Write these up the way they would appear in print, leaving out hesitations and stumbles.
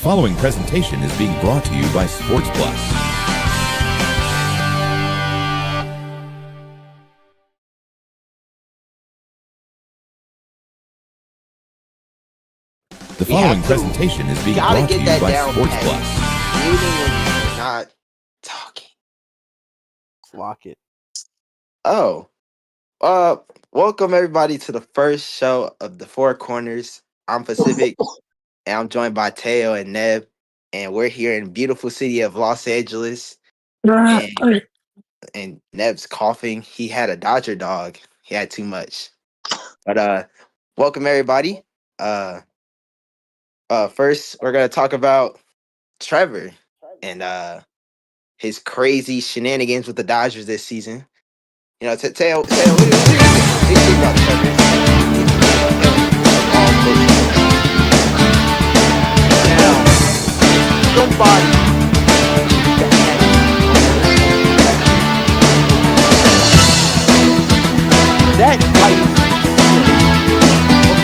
following presentation is being brought to you by Sports Plus. The following presentation is being brought to you by Sports Plus. Muting when you're not talking. Lock it. Oh, welcome everybody to the first show of the Four Corners. I'm Pacific, and I'm joined by Teo and Neb, and we're here in beautiful city of Los Angeles. And Neb's coughing. He had a Dodger dog. He had too much. But welcome everybody. First we're gonna talk about Trevor and his crazy shenanigans with the Dodgers this season. You know, Teo, what do you think about Trevor? Now, somebody that fight.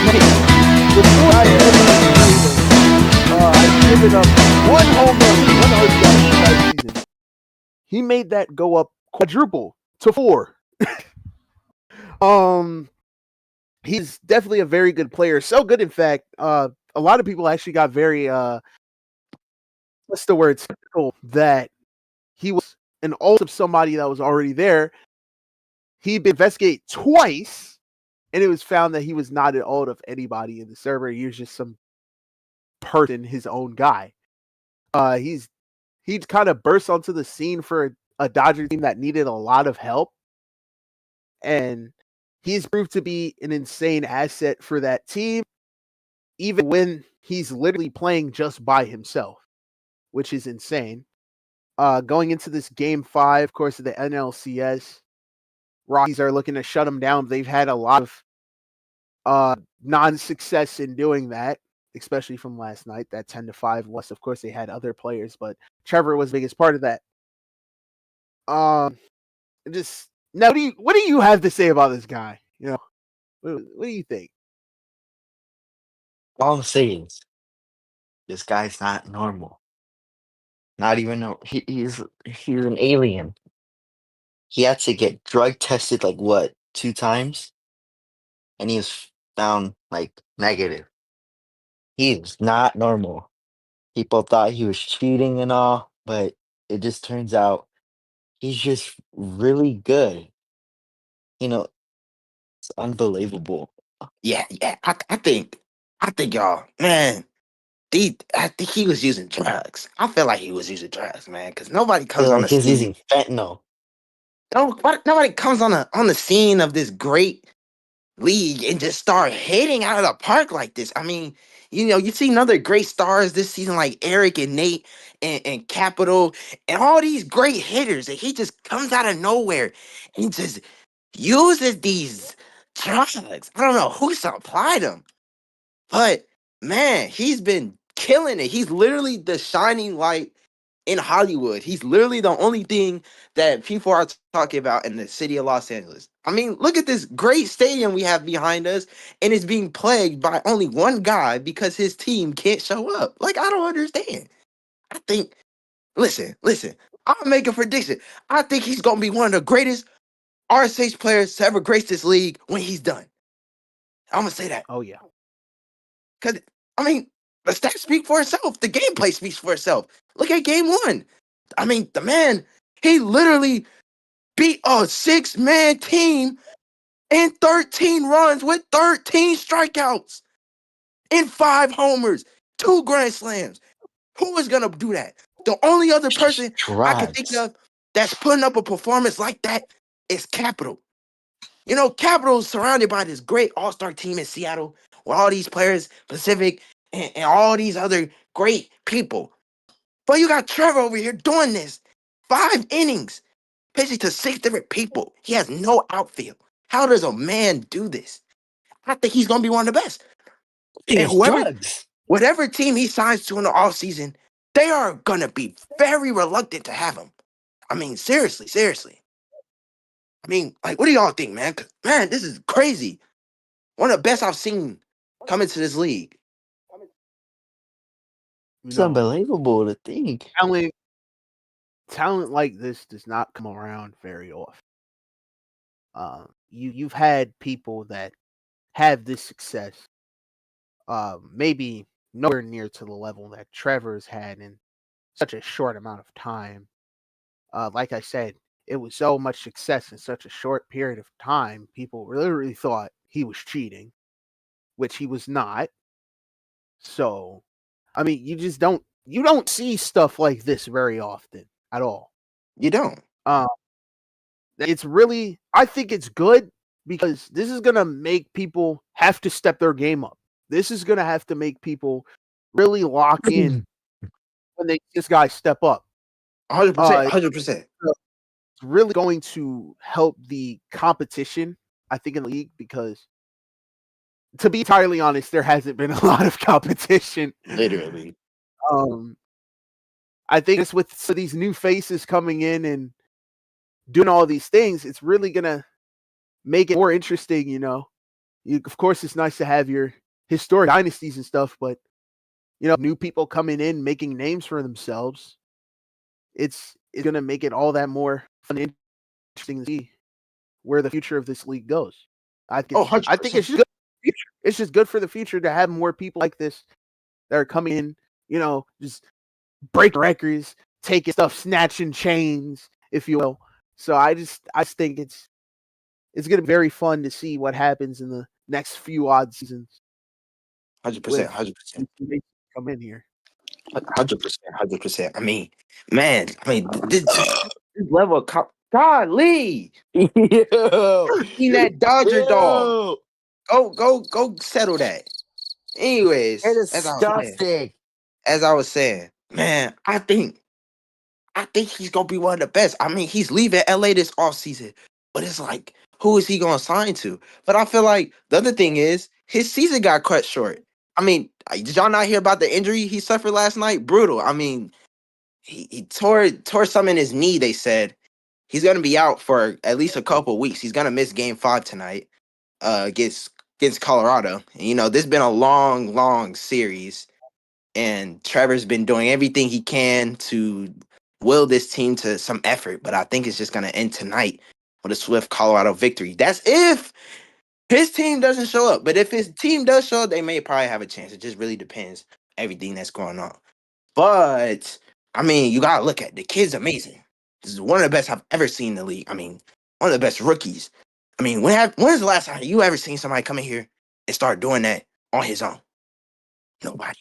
Okay, before I I've given up one home run, one RBI last season. He made that go up quadruple to 4. He's definitely a very good player. So good, in fact, a lot of people actually got very what's the word, skeptical that he was an ult of somebody that was already there. He'd been investigated twice, and it was found that he was not an ult of anybody in the server. He was just some person, his own guy. He kind of burst onto the scene for a Dodger team that needed a lot of help, and he's proved to be an insane asset for that team, even when he's literally playing just by himself, which is insane. Going into this Game 5, of course, of the NLCS, Rockies are looking to shut him down. They've had a lot of non-success in doing that, especially from last night, that 10-5 loss. Of course, they had other players, but Trevor was the biggest part of that. Just now, what do you have to say about this guy? You know, what do you think? All I'm saying is, this guy's not normal. Not even he's an alien. He had to get drug tested like what, 2 times, and he was found like negative. He is not normal. People thought he was cheating and all, but it just turns out he's just really good. You know, it's unbelievable. Yeah. I think y'all, man. I think he was using drugs. I feel like he was using drugs, man, because nobody comes Feel on like the he's scene. using fentanyl. Nobody comes on the scene of this great league and just start hitting out of the park like this. I mean, you see other great stars this season like Eric and Nate and Capital and all these great hitters, and he just comes out of nowhere and just uses these drugs. I don't know who supplied them, but man, he's been killing it. He's literally the shining light in Hollywood. He's literally the only thing that people are talking about in the city of Los Angeles. I mean, look at this great stadium we have behind us, and it's being plagued by only one guy because his team can't show up. Like, I don't understand. I think, listen, I'll make a prediction. I think he's going to be one of the greatest RSH players to ever grace this league when he's done. I'm going to say that. Oh, yeah. Because, I mean, the stats speak for itself. The gameplay speaks for itself. Look at game 1. I mean, the man, he literally beat a 6-man team in 13 runs with 13 strikeouts and 5 homers, 2 grand slams. Who is going to do that? The only other person I can think Drugs. of that's putting up a performance like that is Capital. You know, Capital is surrounded by this great all-star team in Seattle with all these players, Pacific, and all these other great people. But you got Trevor over here doing this. 5 innings, pitching to 6 different people. He has no outfield. How does a man do this? I think he's going to be one of the best. And It's drugs. whatever team he signs to in the offseason, they are going to be very reluctant to have him. I mean, seriously. I mean, like, what do y'all think, man? 'Cause, man, this is crazy. One of the best I've seen come into this league. It's unbelievable to think. Talent like this does not come around very often. You've had people that have this success, maybe nowhere near to the level that Trevor's had in such a short amount of time. Like I said, it was so much success in such a short period of time. People literally thought he was cheating, which he was not. So, I mean, you don't see stuff like this very often at all. You don't. It's really, I think it's good because this is gonna make people have to step their game up. This is gonna have to make people really lock in when they see this guy step up. 100%. Uh, 100%. It's really going to help the competition, I think, in the league because, to be entirely honest, there hasn't been a lot of competition. Literally. I think it's with these new faces coming in and doing all these things, it's really gonna make it more interesting. Of course, it's nice to have your historic dynasties and stuff, but new people coming in, making names for themselves. It's gonna make it all that more fun and interesting to see where the future of this league goes. I think it's just good for the future. It's just good for the future to have more people like this that are coming in, just break records, taking stuff, snatching chains, if you will. So I just think it's gonna be very fun to see what happens in the next few odd seasons. 100%. 100%. Come in here. 100%. 100%. I mean, man. This level of golly. Yo, Seen that Dodger dog. Go settle that. Anyways, it's disgusting. as I was saying, man, I think he's gonna be one of the best. I mean, he's leaving LA this offseason, but it's like, who is he gonna sign to? But I feel like the other thing is his season got cut short. I mean, did y'all not hear about the injury he suffered last night? Brutal. I mean, he tore something in his knee. They said he's gonna be out for at least a couple of weeks. He's gonna miss Game 5 tonight, against Colorado. And, this has been a long series, and Trevor's been doing everything he can to will this team to some effort. But I think it's just gonna end tonight with a swift Colorado victory. That's if his team doesn't show up. But if his team does show up, they may probably have a chance. It just really depends everything that's going on. But I mean, you gotta look at the kid's amazing. This is one of the best I've ever seen in the league. I mean, one of the best rookies. I mean, when's the last time you ever seen somebody come in here and start doing that on his own? Nobody.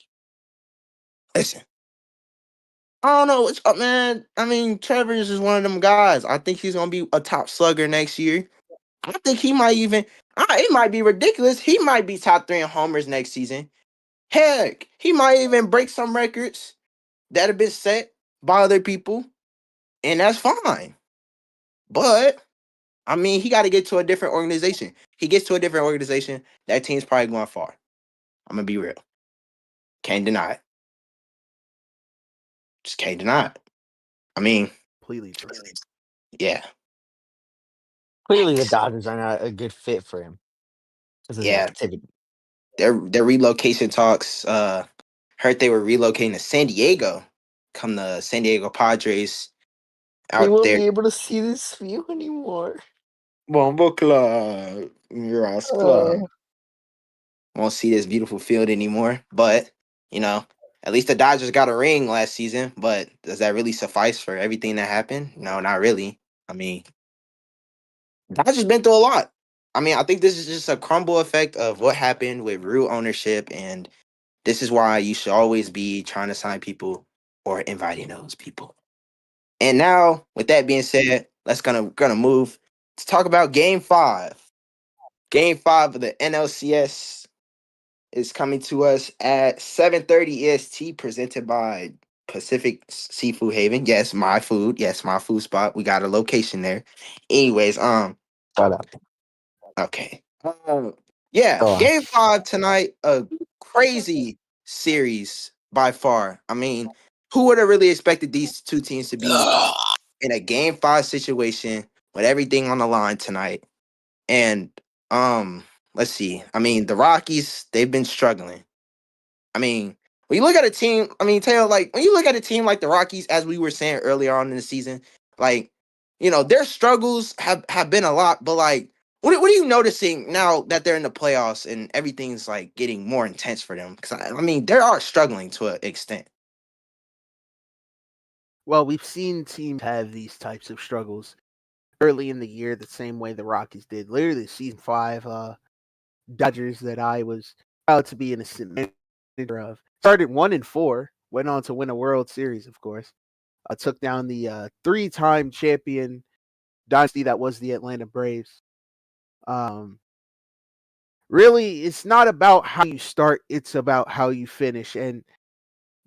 Listen, I don't know what's up, man. I mean, Trevor is just one of them guys. I think he's gonna be a top slugger next year. I think he might even. It might be ridiculous. He might be top 3 in homers next season. Heck, he might even break some records that have been set by other people, and that's fine. But I mean, he got to get to a different organization. He gets to a different organization, that team's probably going far. I'm gonna be real. Can't deny it. Just can't deny it. I mean, Completely true. yeah. Clearly, the Dodgers are not a good fit for him. Yeah. Their relocation talks. Heard they were relocating to San Diego. Come the San Diego Padres out He won't there. be able to see this view anymore. Bombo Club. Miras Club. Won't see this beautiful field anymore. But, at least the Dodgers got a ring last season. But does that really suffice for everything that happened? No, not really. I mean, Dodgers been through a lot. I mean, I think this is just a crumble effect of what happened with Rue ownership, and this is why you should always be trying to sign people or inviting those people. And now, with that being said, let's gonna move to talk about Game 5. Game 5 of the NLCS is coming to us at 7:30 EST, presented by Pacific Seafood Haven. Yes, my food. Yes, my food spot. We got a location there. Anyways, Shut up. okay. Yeah, Game 5 tonight, a crazy series by far. I mean, who would have really expected these two teams to be in a Game 5 situation with everything on the line tonight? And let's see. I mean, the Rockies, they've been struggling. I mean, when you look at a team, I mean, Taylor, like when you look at a team like the Rockies, as we were saying earlier on in the season, like their struggles have been a lot, but like, what are you noticing now that they're in the playoffs and everything's like getting more intense for them? Because I mean, they are struggling to an extent. Well, we've seen teams have these types of struggles early in the year, the same way the Rockies did. Literally, season 5, Dodgers that I was proud to be an assistant manager of started 1-4, went on to win a World Series, of course. Took down the 3-time champion dynasty that was the Atlanta Braves. Um, really, it's not about how you start; it's about how you finish. And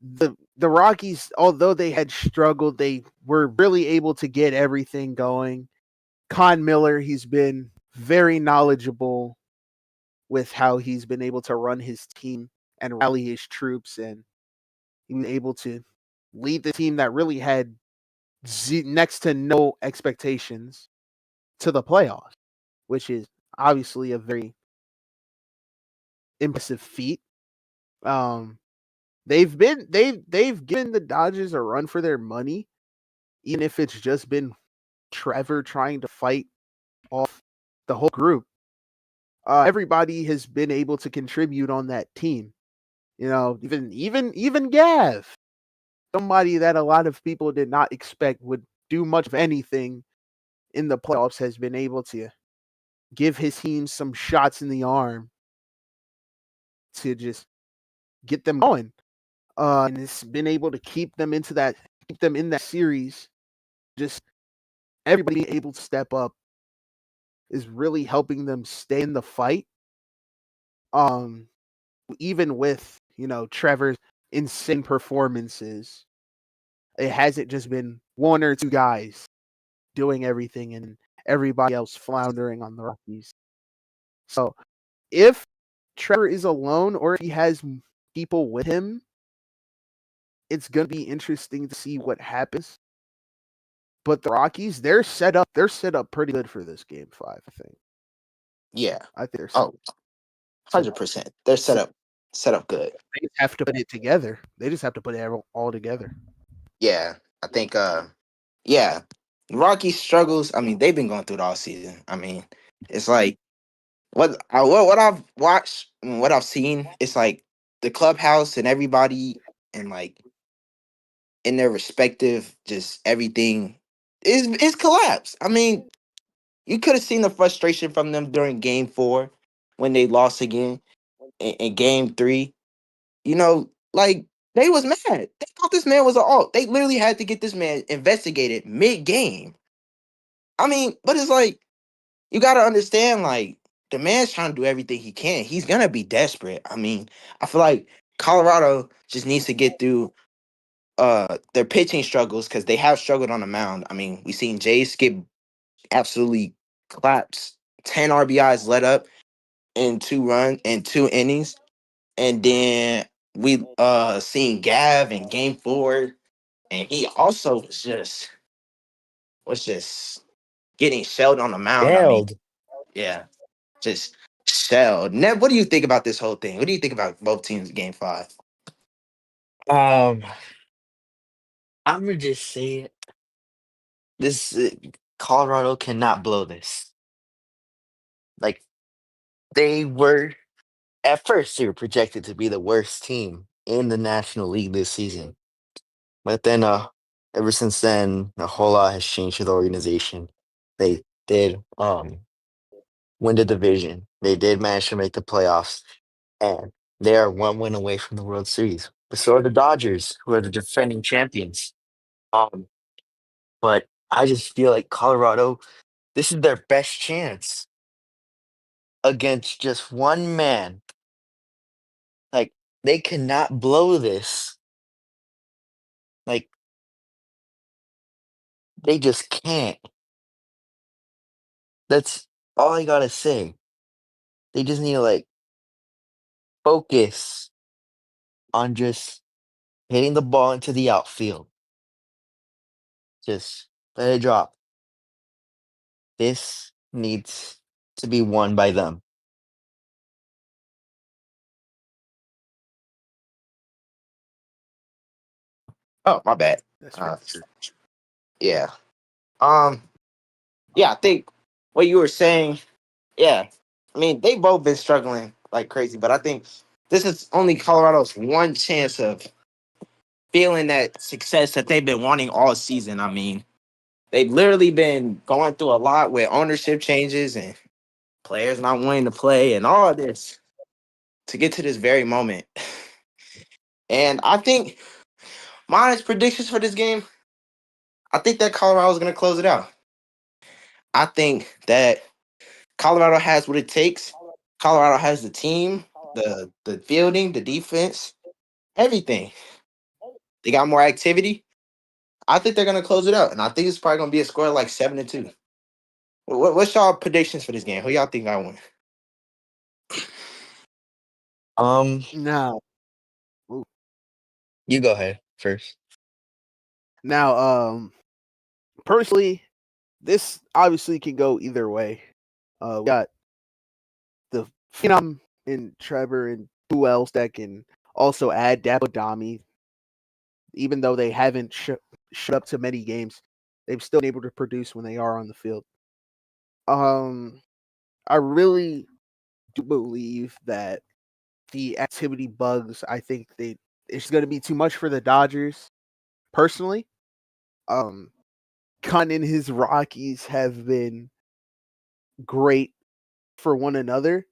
the Rockies, although they had struggled, they were really able to get everything going. Con Miller, he's been very knowledgeable with how he's been able to run his team and rally his troops, and he was able to lead the team that really had next to no expectations to the playoffs, which is obviously a very impressive feat. Um, they've given the Dodgers a run for their money, even if it's just been Trevor trying to fight off the whole group. Everybody has been able to contribute on that team. Even Gav, somebody that a lot of people did not expect would do much of anything in the playoffs, has been able to give his team some shots in the arm to just get them going. And it's been able to keep them in that series. Just everybody able to step up is really helping them stay in the fight. Um, Even with Trevor's insane performances, it hasn't just been one or two guys doing everything and everybody else floundering on the Rockies. So if Trevor is alone or if he has people with him, it's going to be interesting to see what happens. But the Rockies, they're set up pretty good for this game 5, I think. Yeah. I think they're Oh, 100%. They're set up good. They just have to put it together. They just have to put it all together. Yeah, I think. Yeah, Rockies struggles. I mean, they've been going through it all season. I mean, it's like what I've watched, and what I've seen. It's like the clubhouse and everybody, and like in their respective, just everything is collapsed. I mean, you could have seen the frustration from them during Game 4 when they lost again in Game 3. Like they was mad. They thought this man was an alt. They literally had to get this man investigated mid game. I mean, but it's like you gotta understand, like the man's trying to do everything he can. He's gonna be desperate. I mean, I feel like Colorado just needs to get through their pitching struggles because they have struggled on the mound. I mean, we seen Jay Skip absolutely collapse, 10 RBIs let up in 2 innings. And then we seen Gav in Game 4, and he also was just getting shelled on the mound. I mean, Failed. yeah, just shelled. Nev, what do you think about this whole thing? What do you think about both teams in Game 5? Um, I'm gonna just say it. This Colorado cannot blow this. Like they were at first, they were projected to be the worst team in the National League this season. But then, ever since then, a whole lot has changed with the organization. They did win the division. They did manage to make the playoffs, and they are one win away from the World Series. But so are the Dodgers, who are the defending champions. Um, but I just feel like Colorado, this is their best chance against just one man. Like they cannot blow this. Like they just can't. That's all I gotta say. They just need to like focus on just hitting the ball into the outfield. Just let it drop. This needs to be won by them. Oh, my bad. That's Uh, true. yeah. Yeah, I think what you were saying, yeah. I mean, they both been struggling like crazy, but I think this is only Colorado's one chance of feeling that success that they've been wanting all season. I mean, they've literally been going through a lot with ownership changes and players not wanting to play and all of this to get to this very moment. And I think my honest predictions for this game, I think that Colorado's going to close it out. I think that Colorado has what it takes. Colorado has the team, the fielding, the defense, everything. They got more activity. I think they're gonna close it out, and I think it's probably gonna be a score of like 7-2. What's y'all predictions for this game? Who y'all think I win? Now, You go ahead first. now, personally, this obviously can go either way. We got the phenom in Trevor and who else that can also add Dabodami. Even though they haven't shut up to many games, they've still been able to produce when they are on the field. I really do believe that the activity bugs, I think it's going to be too much for the Dodgers. Personally, Khan and his Rockies have been great for one another.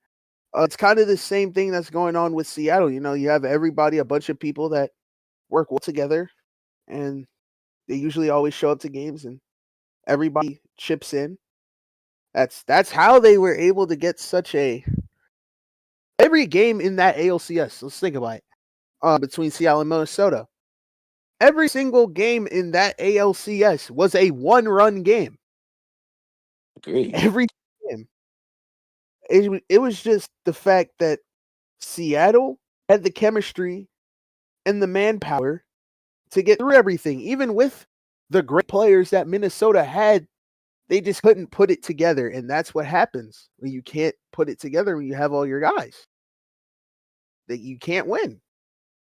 It's kind of the same thing that's going on with Seattle. You know, you have everybody, a bunch of people that work well together, and they usually always show up to games, and everybody chips in. That's how they were able to get such a every game in that ALCS. Let's think about it. Between Seattle and Minnesota, every single game in that ALCS was a one-run game. Agree. Every game. It was just the fact that Seattle had the chemistry and the manpower to get through everything, even with the great players that Minnesota had. They just couldn't put it together, and that's what happens when you can't put it together when you have all your guys. That you can't win.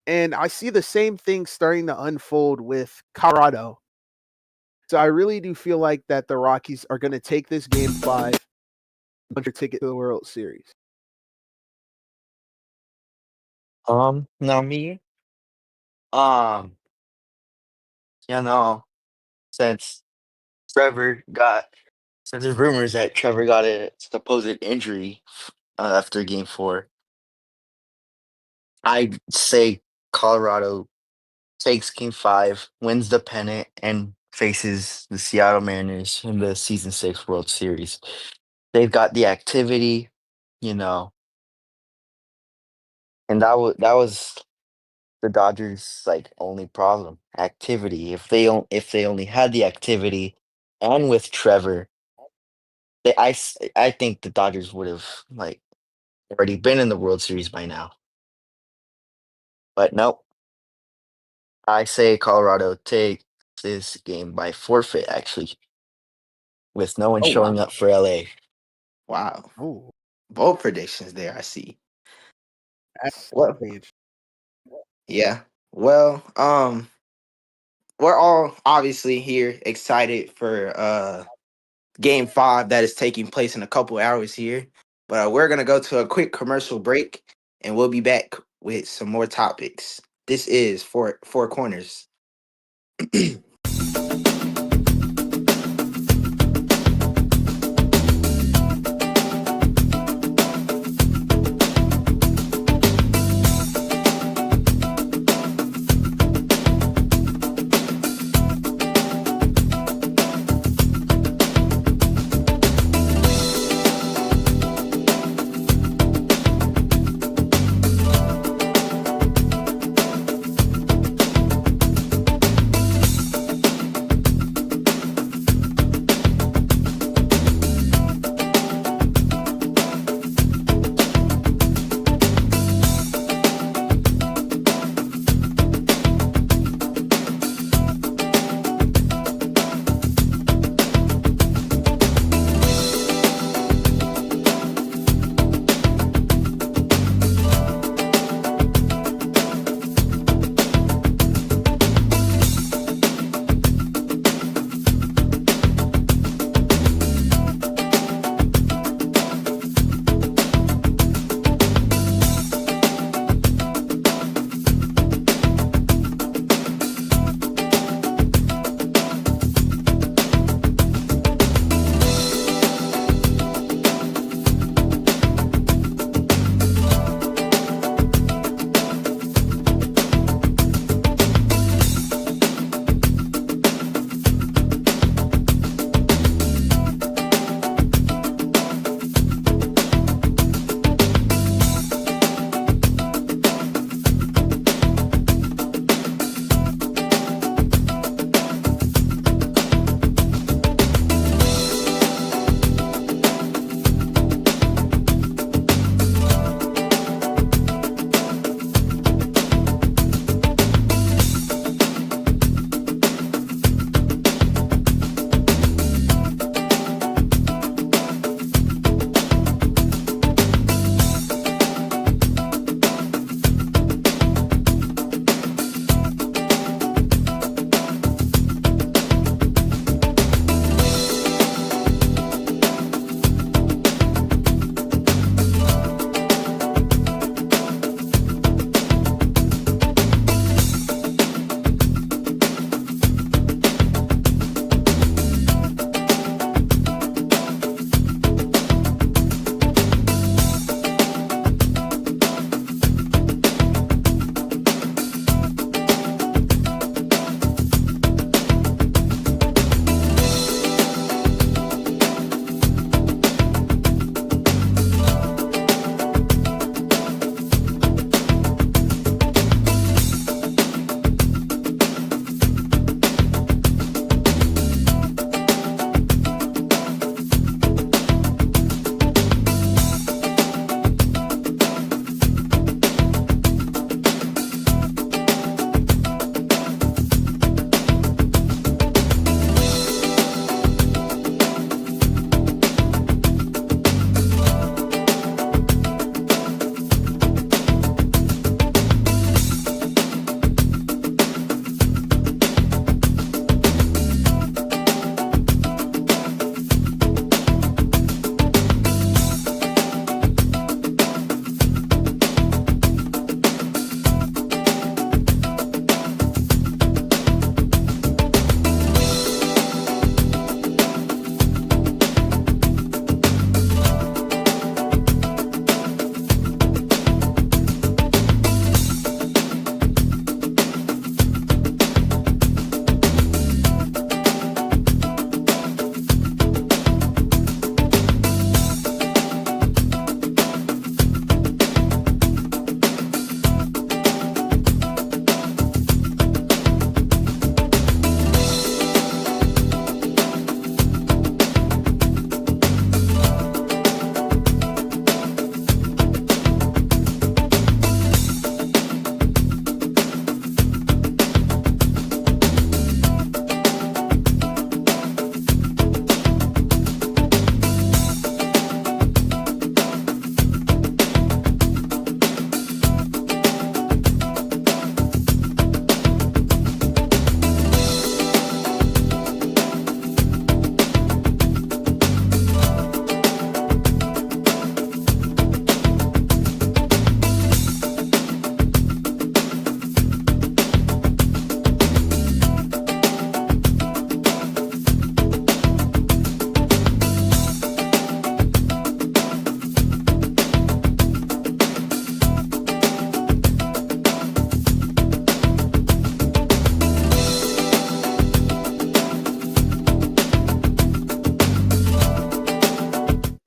And I see the same thing starting to unfold with Colorado. So I really do feel like that the Rockies are going to take this game 5 under ticket to the World Series. Now me, you know, since since there's rumors that Trevor got a supposed injury after Game 4, I say Colorado takes Game 5, wins the pennant, and faces the Seattle Mariners in the Season 6 World Series. They've got the activity, you know, and that was the Dodgers' like only problem, activity. If they only had the activity, and with Trevor, I think the Dodgers would have like already been in the World Series by now. But nope. I say Colorado take this game by forfeit, actually, with no one Oh, showing wow. up for LA. Wow. Oh, Both predictions there, I see. that's Well, strange. yeah. Well, we're all obviously here excited for game 5 that is taking place in a couple hours here. But we're gonna go to a quick commercial break and we'll be back with some more topics. This is Four Corners.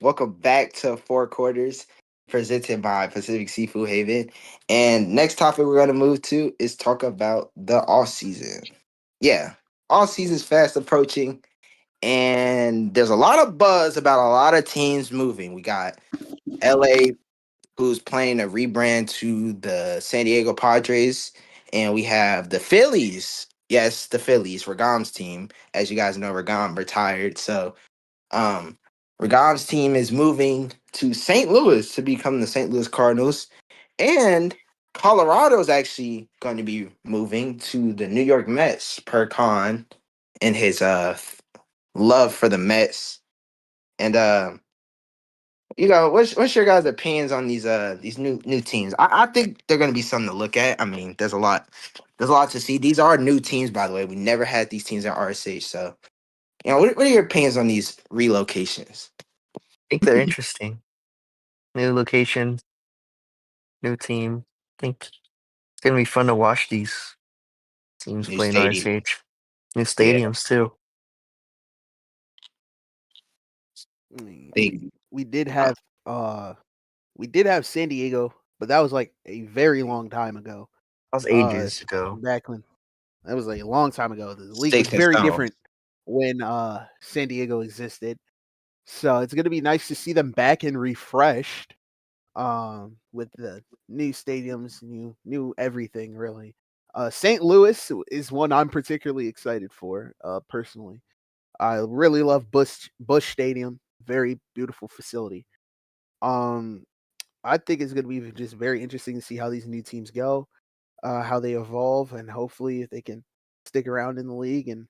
Welcome back to Four Quarters, presented by Pacific Seafood Haven. And next topic we're going to move to is talk about the off season. Yeah, off season's fast approaching, and there's a lot of buzz about a lot of teams moving. We got LA, who's planning a rebrand to the San Diego Padres, and we have the Phillies. Yes, the Phillies, Ragam's team. As you guys know, Ragam retired, so um, Ragam's team is moving to St. Louis to become the St. Louis Cardinals, and Colorado is actually going to be moving to the New York Mets per Khan and his love for the Mets. And what's your guys' opinions on these new teams? I think they're going to be something to look at. I mean, there's a lot to see. These are new teams, by the way. We never had these teams at RSH, so what are your opinions on these relocations? I think they're interesting. New location, new team. I think it's gonna be fun to watch these teams New play in stadium. RSH. New Yeah. stadiums too. I mean, They, we did have San Diego, but that was like a very long time ago. That was ages ago. Back when that was like a long time ago. The league was Sticks and very stones. different when San Diego existed. So it's gonna be nice to see them back and refreshed. With the new stadiums, new everything really. St. Louis is one I'm particularly excited for, personally. I really love Bush Stadium, very beautiful facility. Um, I think it's going to be just very interesting to see how these new teams go, how they evolve, and hopefully if they can stick around in the league and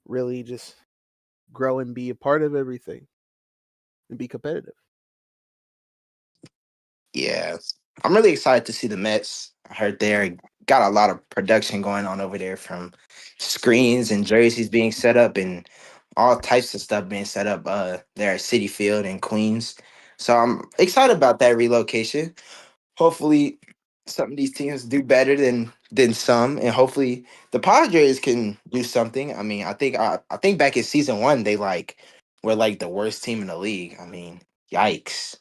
really just grow and be a part of everything and be competitive. Yeah, I'm really excited to see the Mets. I heard they got a lot of production going on over there, from screens and jerseys being set up and all types of stuff being set up there at Citi Field in Queens. So I'm excited about that relocation. Hopefully some of these teams do better than some, and hopefully the Padres can do something. I mean, I think back in season 1 they were like the worst team in the league. I mean, yikes.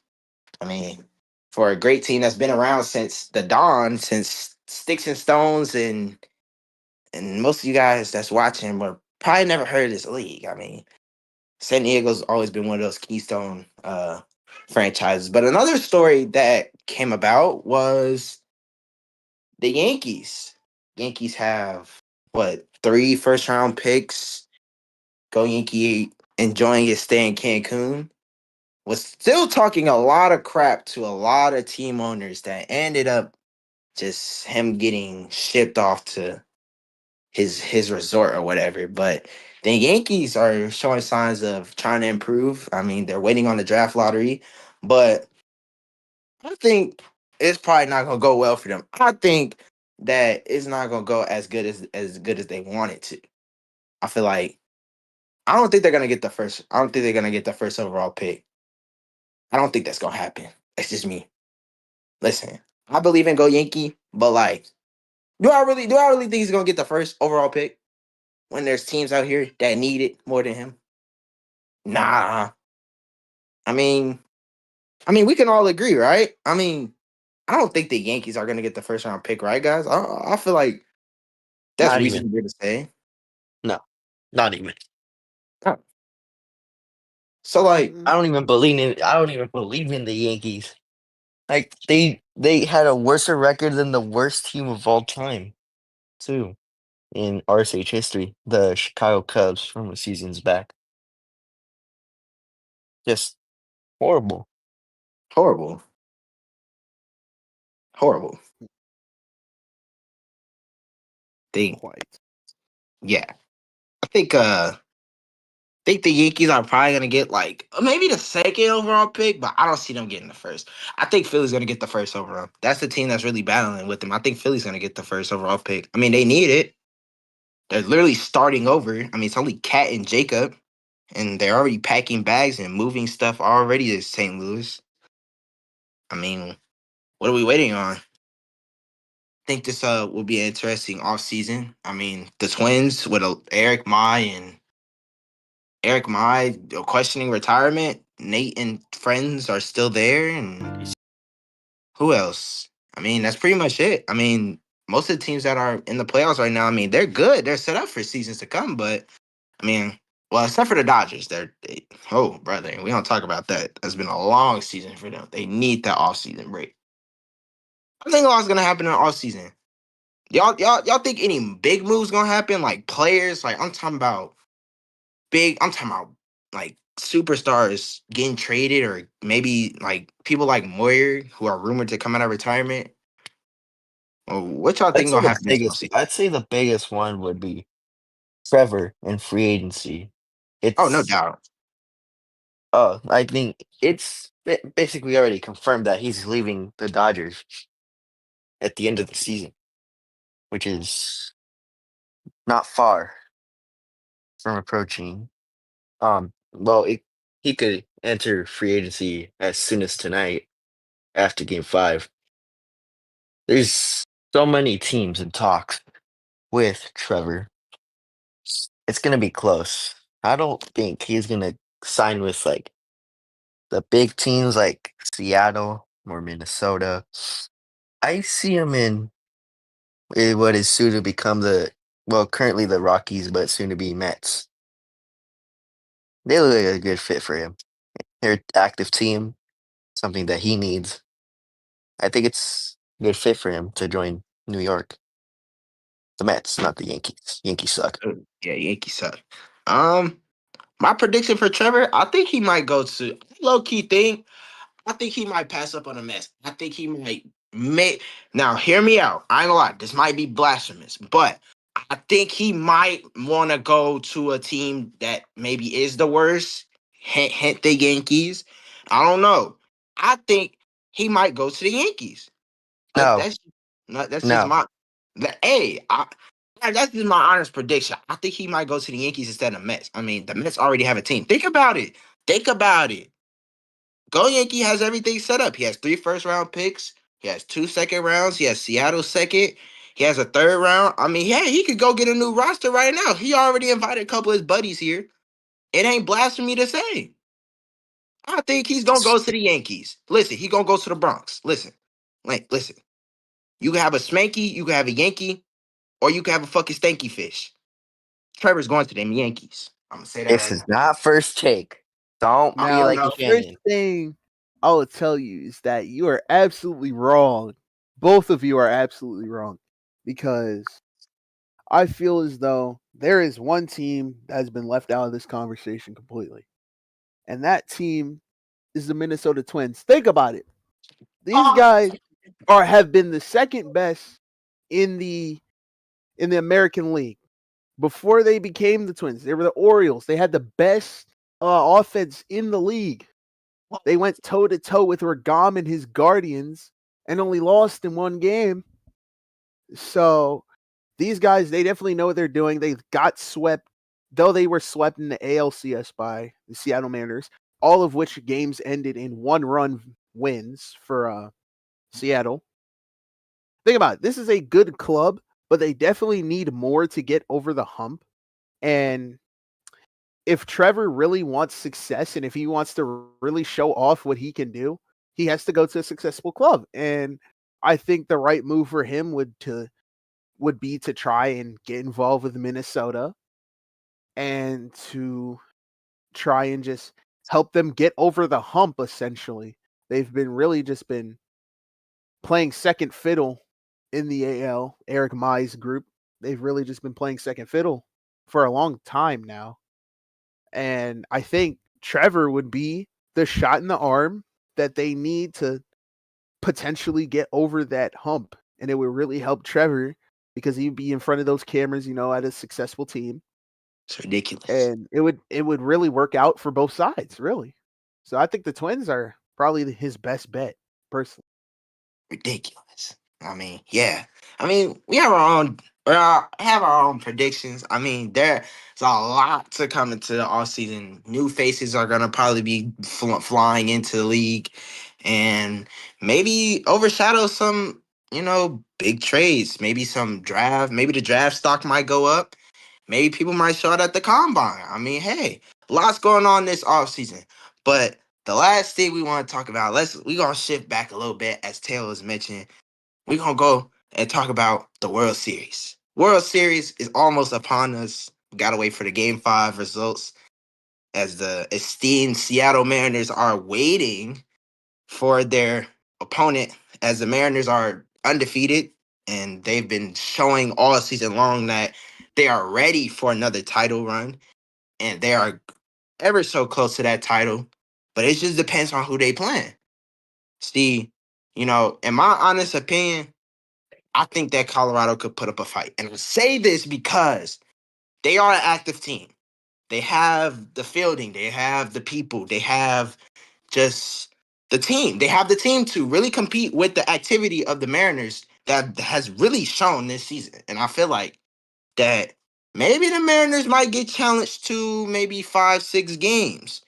I mean, for a great team that's been around since the dawn, since Sticks and Stones, and most of you guys that's watching were probably never heard of this league. I mean, San Diego's always been one of those keystone franchises. But another story that came about was the Yankees. Yankees have what, 3 first round picks. Go Yankee enjoying his stay in Cancun. Was still talking a lot of crap to a lot of team owners that ended up just him getting shipped off to his resort or whatever. But the Yankees are showing signs of trying to improve. I mean, they're waiting on the draft lottery, but I think it's probably not gonna go well for them. I think that it's not gonna go as good as they want it to. I feel like I don't think they're gonna get the first. I don't think they're gonna get the first overall pick. I don't think that's gonna happen. That's just me. Listen, I believe in Go Yankee, but like, do I really think he's gonna get the first overall pick when there's teams out here that need it more than him? Nah. I mean, we can all agree, right? I mean, I don't think the Yankees are gonna get the first round pick, right, guys? I feel like that's Not even. reasonable to say. No, not even. Oh. So like, Mm, I don't even believe in. I don't even believe in the Yankees. Like they had a worse record than the worst team of all time, too, in RSH history. The Chicago Cubs from a seasons back. Just horrible. horrible, horrible. They, quite. yeah, I think the Yankees are probably gonna get like maybe the second overall pick, but I don't see them getting the first. I think Philly's gonna get the first overall. That's the team that's really battling with them. I think Philly's gonna get the first overall pick. I mean, they need it. They're literally starting over. I mean, it's only Cat and Jacob, and they're already packing bags and moving stuff already to St. Louis. I mean, what are we waiting on? I think this will be an interesting off season. I mean, the Twins with Eric Mai and Eric Mai questioning retirement. Nate and friends are still there, and who else? I mean, that's pretty much it. I mean, most of the teams that are in the playoffs right now, I mean, they're good. They're set up for seasons to come, but I mean, well, except for the Dodgers, oh brother, we don't talk about that. It's been a long season for them. They need that off-season break. I think a lot's gonna happen in the off-season. Y'all think any big moves gonna happen? Like players, like I'm talking about big. I'm talking about like superstars getting traded, or maybe like people like Moyer who are rumored to come out of retirement. Well, what y'all think gonna happen this offseason? I'd say the biggest one would be Trevor in free agency. Oh, no It's doubt. I think it's basically already confirmed that he's leaving the Dodgers at the end of the season, which is not far from approaching. Well, he could enter free agency as soon as tonight after Game 5. There's so many teams in talks with Trevor. It's gonna be close. I don't think he's gonna sign with like the big teams like Seattle or Minnesota. I see him in what is soon to become currently the Rockies, but soon to be Mets. They look like a good fit for him. They're an active team, something that he needs. I think it's a good fit for him to join New York. The Mets, not the Yankees. Yankees suck. Yeah, Yankees suck. My prediction for Trevor, I think he might go to low key thing. I think he might pass up on a Mets. I think he might make. Now, hear me out. I ain't gonna lie. This might be blasphemous, but I think he might want to go to a team that maybe is the worst. Hint the Yankees. I don't know. I think he might go to the Yankees. That, No, that's that's just no. my. That's just my honest prediction. I think he might go to the Yankees instead of Mets. I mean, the Mets already have a team. Think about it. Think about it. Go Yankee has everything set up. He has 3 first-round picks. He has 2 second rounds. He has Seattle second. He has a 3rd round. I mean, yeah, he could go get a new roster right now. He already invited a couple of his buddies here. It ain't blasphemy to say. I think he's gonna go to the Yankees. Listen, he gonna go to the Bronx. Listen, listen. You can have a Spanky, you can have a Yankee, or you can have a fucking stanky fish. Trevor's going to them Yankees. I'm gonna say that This right is now. not first take. Don't be Now, like the the first Canyon. thing I will tell you is that you are absolutely wrong. Both of you are absolutely wrong because I feel as though there is one team that has been left out of this conversation completely, and that team is the Minnesota Twins. Think about it. These guys have been the second best in the American League. Before they became the Twins, they were the Orioles. They had the best offense in the league. They went toe to toe with Regam and his Guardians and only lost in 1 game. So these guys, they definitely know what they're doing. They got swept, though they were swept in the ALCS by the Seattle Mariners, all of which games ended in 1-run wins for Seattle. Think about it. This is a good club, but they definitely need more to get over the hump. And if Trevor really wants success and if he wants to really show off what he can do, he has to go to a successful club. And I think the right move for him would be to try and get involved with Minnesota and to try and just help them get over the hump. Essentially, they've been playing second fiddle in the AL. Eric Mai's group, they've really just been playing second fiddle for a long time now. And I think Trevor would be the shot in the arm that they need to potentially get over that hump. And it would really help Trevor because he'd be in front of those cameras, at a successful team. It's ridiculous. And it would really work out for both sides, really. So I think the Twins are probably his best bet, personally. Ridiculous. I mean, yeah. I mean, we have our own predictions. I mean, there's a lot to come into the offseason. New faces are gonna probably be flying into the league, and maybe overshadow some, big trades. Maybe some draft. Maybe the draft stock might go up. Maybe people might show it at the combine. I mean, hey, lots going on this offseason. But the last thing we want to talk about, we gonna shift back a little bit, as Taylor's mentioned. We're gonna go and talk about the World Series. World Series is almost upon us. We gotta wait for the Game 5 results, as the esteemed Seattle Mariners are waiting for their opponent, as the Mariners are undefeated and they've been showing all season long that they are ready for another title run, and they are ever so close to that title. But it just depends on who they playing. See, in my honest opinion, I think that Colorado could put up a fight. And I say this because they are an active team. They have the fielding, they have the people, they have just the team. They have the team to really compete with the activity of the Mariners that has really shown this season. And I feel like that maybe the Mariners might get challenged to maybe 5, 6 games.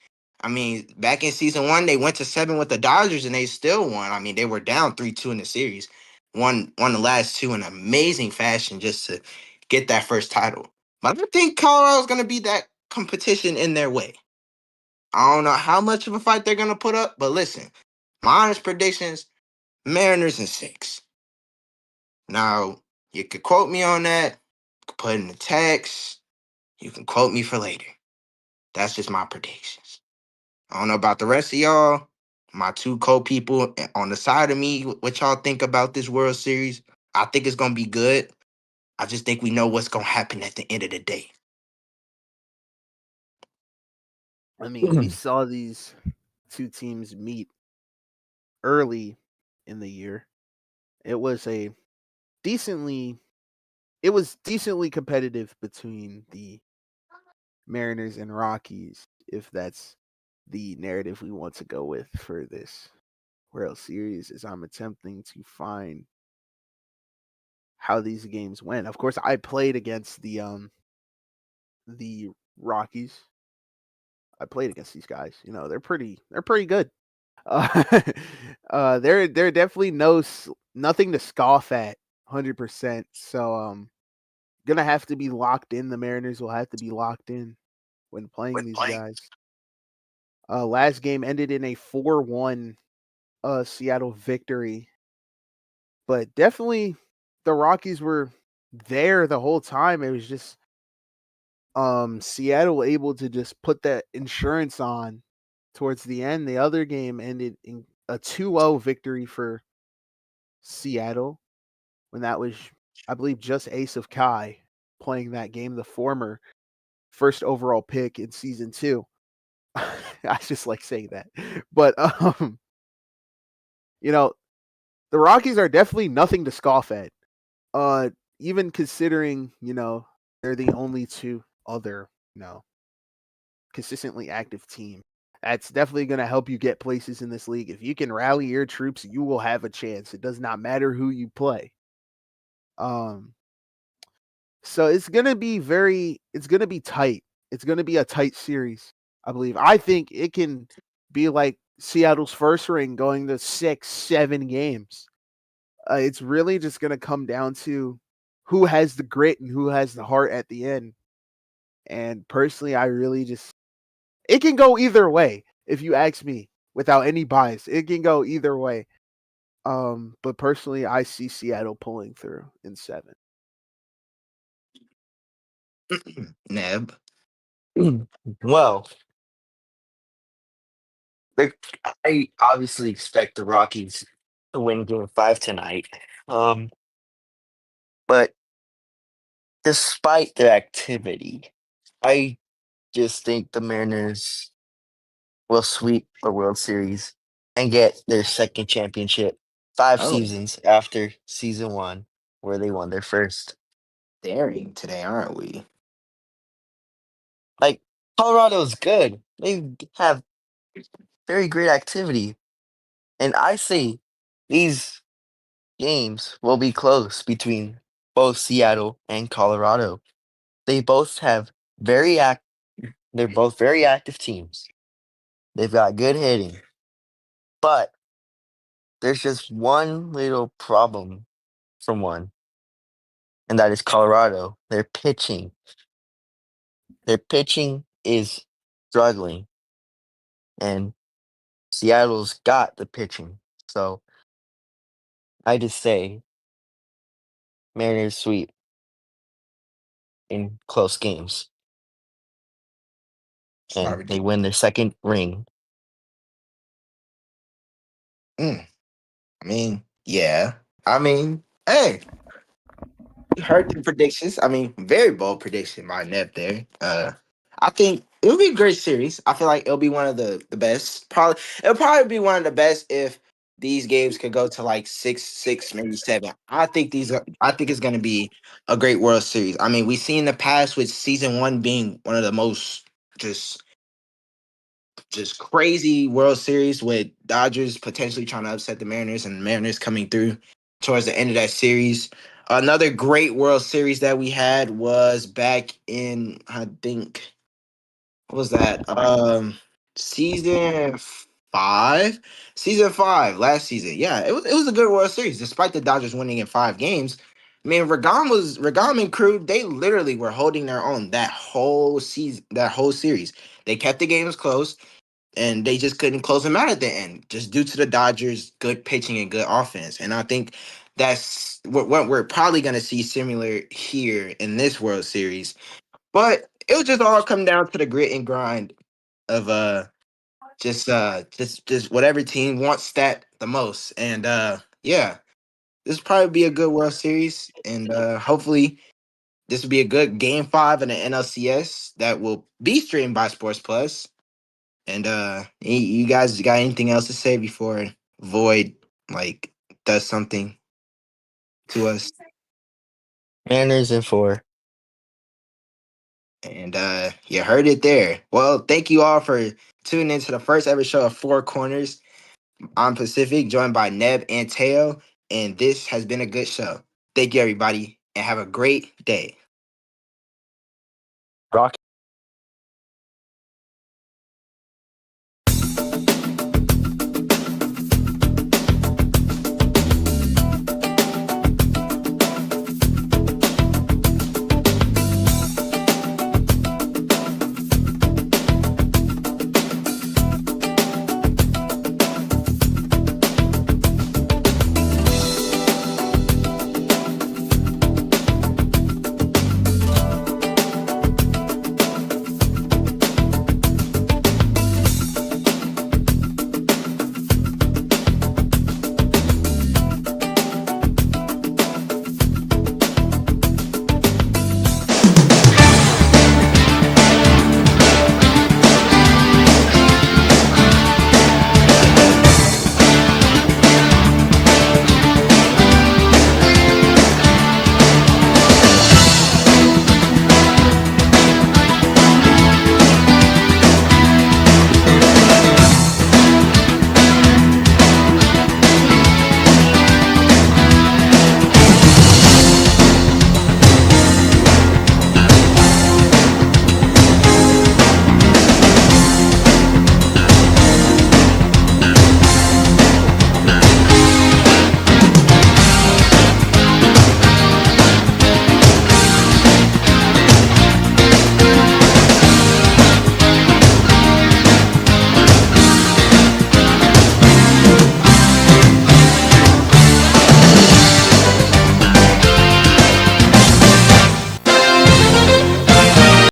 I mean, back in season 1, they went to 7 with the Dodgers and they still won. I mean, they were down 3-2 in the series. Won the last 2 in amazing fashion just to get that first title. But I think Colorado's going to be that competition in their way. I don't know how much of a fight they're going to put up, but listen, my honest predictions, Mariners in 6. Now, you could quote me on that, you could put it in the text, you can quote me for later. That's just my predictions. I don't know about the rest of y'all, my 2 co-people on the side of me, what y'all think about this World Series. I think it's going to be good. I just think we know what's going to happen at the end of the day. I mean, we saw these 2 teams meet early in the year. It was decently competitive between the Mariners and Rockies, if that's the narrative we want to go with for this World Series, as I'm attempting to find how these games went. Of course, I played against the Rockies. I played against these guys. They're pretty good. They're definitely nothing to scoff at, 100%. So gonna have to be locked in. The Mariners will have to be locked in when playing these guys. Last game ended in a 4-1 Seattle victory, but definitely the Rockies were there the whole time. It was just Seattle able to just put that insurance on towards the end. The other game ended in a 2-0 victory for Seattle, when that was, I believe, just Ace of Kai playing that game, the former first overall pick in season 2. I just like saying that. But the Rockies are definitely nothing to scoff at. Even considering, they're the only 2 other, consistently active team. That's definitely going to help you get places in this league. If you can rally your troops, you will have a chance. It does not matter who you play. So it's going to be tight. It's going to be a tight series, I believe. I think it can be like Seattle's first ring, going to 6, 7 games. It's really just going to come down to who has the grit and who has the heart at the end. And personally, it can go either way. If you ask me, without any bias, it can go either way. But personally, I see Seattle pulling through in 7. Neb. Well, I obviously expect the Rockies to win Game 5 tonight. But despite their activity, I just think the Mariners will sweep the World Series and get their second championship 5 Oh, seasons after season 1, where they won their first. daring today, aren't we? Like, Colorado's good. They have very great activity. And I say these games will be close between both Seattle and Colorado. They both have they're both very active teams. They've got good hitting. But there's just one little problem from one, and that is Colorado. Their pitching. Their pitching is struggling, and Seattle's got the pitching. So I just say Mariners sweep in close games, It's not and they ridiculous. win their second ring. I mean, yeah. I mean, hey, you heard the predictions. I mean, very bold prediction by Nep there. I think it'll be a great series. I feel like it'll be one of the best. It'll probably be one of the best if these games could go to like 6-6, maybe 7. I think it's gonna be a great World Series. I mean, we've seen in the past with season 1 being one of the most just crazy World Series with Dodgers potentially trying to upset the Mariners and the Mariners coming through towards the end of that series. Another great World Series that we had was back in, I think, what was that? Season 5. Season 5 last season. Yeah, it was a good World Series despite the Dodgers winning in 5 games. I mean, Regam and crew, they literally were holding their own that whole season, that whole series. They kept the games close and they just couldn't close them out at the end, just due to the Dodgers' good pitching and good offense. And I think that's what we're probably going to see similar here in this World Series. But it'll just all come down to the grit and grind of just whatever team wants that the most. And yeah, this will probably be a good World Series, and hopefully this will be a good Game 5 in the NLCS that will be streamed by Sports Plus. And you guys got anything else to say before Void like does something to us? Mariners in 4. And you heard it there. Well, thank you all for tuning into the first ever show of Four Corners. I'm Pacific, joined by Neb and Teo, and this has been a good show. Thank you, everybody, and have a great day. Rock